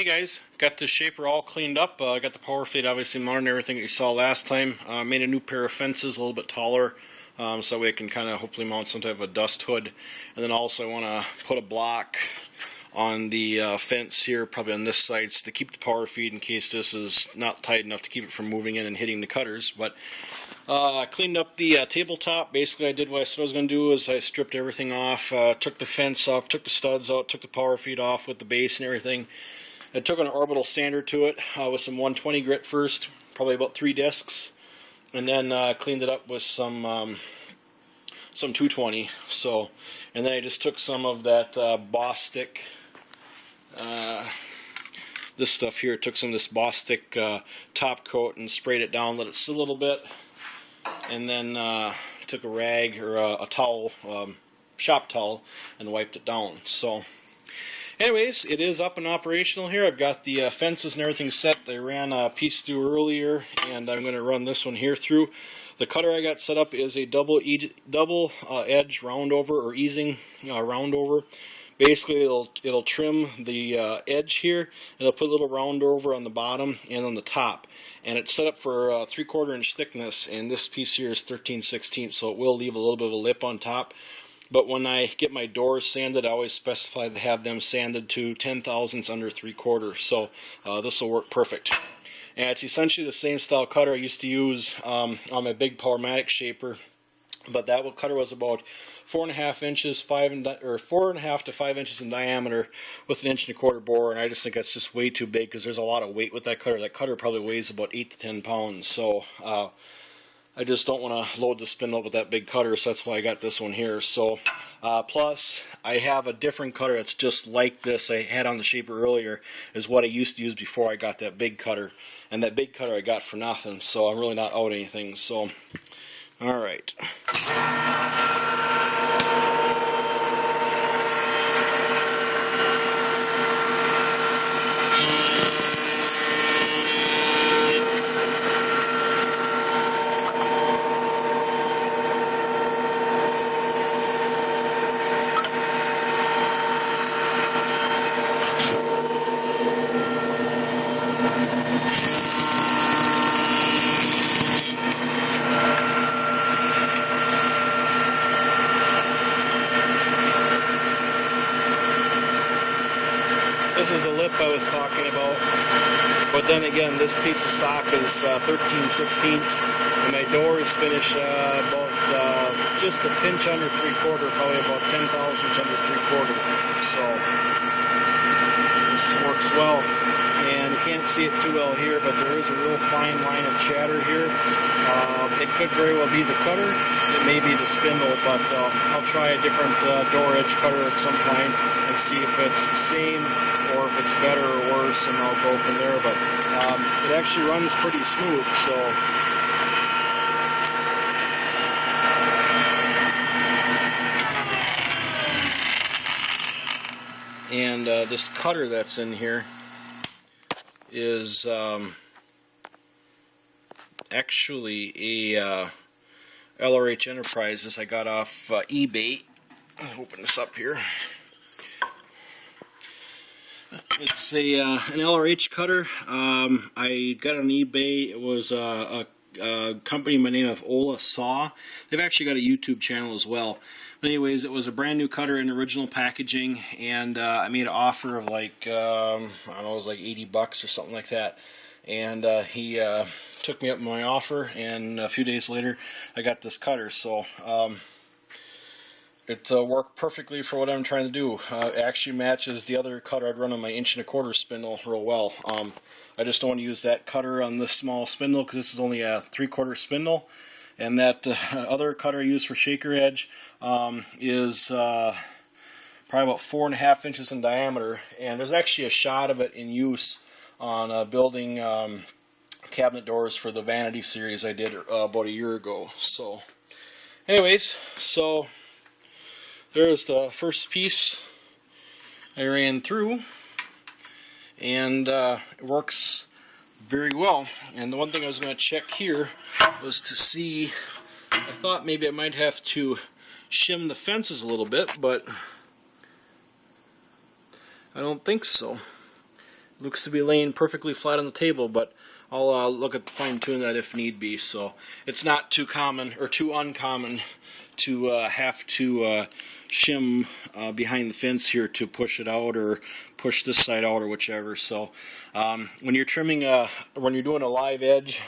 guys, got this shaper all cleaned up. Got the power feed obviously mounted and everything that you saw last time. Made a new pair of fences a little bit taller, so that way I can kind of hopefully mount some type of a dust hood. And then also I want to put a block on the fence here, probably on this side, so to keep the power feed in case this is not tight enough to keep it from moving in and hitting the cutters. But I cleaned up the tabletop. Basically I did what I said I was going to do, is I stripped everything off, took the fence off, took the studs out, took the power feed off with the base and everything. I took an orbital sander to it with some 120 grit first, probably about 3 discs, and then cleaned it up with some 220. So, and then I just took some of that Boss stick, this stuff here, took some of this Boss stick top coat and sprayed it down, let it sit a little bit, and then took a rag or a towel, shop towel, and wiped it down. So anyways, it is up and operational here. I've got the fences and everything set. I ran a piece through earlier, and I'm going to run this one here through. The cutter I got set up is a double edge roundover, or easing roundover. Basically, it'll trim the edge here, and it'll put a little roundover on the bottom and on the top. And it's set up for 3/4 inch thickness, and this piece here is 13/16, so it will leave a little bit of a lip on top. But when I get my doors sanded, I always specify to have them sanded to 10 thousandths under 3/4. So this will work perfect. And it's essentially the same style cutter I used to use on my big Powermatic shaper. But that cutter was about 4.5 inches, 4.5 to 5 inches in diameter, with an 1.25 bore. And I just think that's just way too big because there's a lot of weight with that cutter. That cutter probably weighs about 8 to 10 pounds. So I just don't want to load the spindle with that big cutter, so that's why I got this one here. So, plus, I have a different cutter that's just like this I had on the shaper earlier, is what I used to use before I got that big cutter. And that big cutter I got for nothing, so I'm really not out anything. So, alright. This is the lip I was talking about, but then again, this piece of stock is 13/16, and my door is finished about just a pinch under 3/4, probably about 10 thousandths under 3/4. So this works well, and you can't see it too well here, but there is a real fine line of chatter here. It could very well be the cutter, it may be the spindle, but I'll try a different door edge cutter at some point and see if it's the same or if it's better or worse, and I'll go from there. But it actually runs pretty smooth, so and this cutter that's in here is actually a LRH Enterprises I got off eBay. I'll open this up here. It's an LRH cutter. I got it on eBay. It was a company by the name of Ola Saw. They've actually got a YouTube channel as well. But anyways, it was a brand new cutter in original packaging, and I made an offer of like, I don't know, it was like 80 bucks or something like that. And he took me up on my offer, and a few days later I got this cutter. So it worked perfectly for what I'm trying to do. It actually matches the other cutter I'd run on my 1.25 inch spindle real well. I just don't want to use that cutter on this small spindle because this is only a 3/4 spindle. And that other cutter I use for shaker edge is probably about 4.5 inches in diameter. And there's actually a shot of it in use on building cabinet doors for the Vanity series I did about a year ago. So anyways, so there's the first piece I ran through, and it works very well. And the one thing I was going to check here was to see, I thought maybe I might have to shim the fences a little bit, but I don't think so. looks to be laying perfectly flat on the table, but I'll look at fine-tune that if need be. So it's not too common or too uncommon to have to shim behind the fence here to push it out or push this side out or whichever. So when you're trimming when you're doing a live edge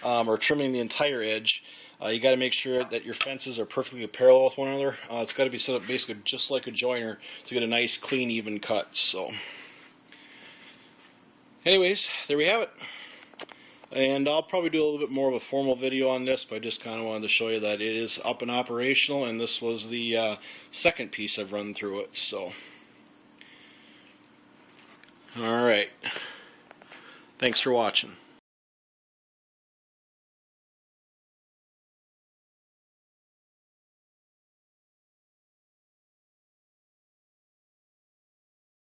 or trimming the entire edge, you got to make sure that your fences are perfectly parallel with one another. It's got to be set up basically just like a joiner to get a nice, clean, even cut. So anyways, there we have it. And I'll probably do a little bit more of a formal video on this, but I just kind of wanted to show you that it is up and operational, and this was the second piece I've run through it. So, alright. Thanks for watching.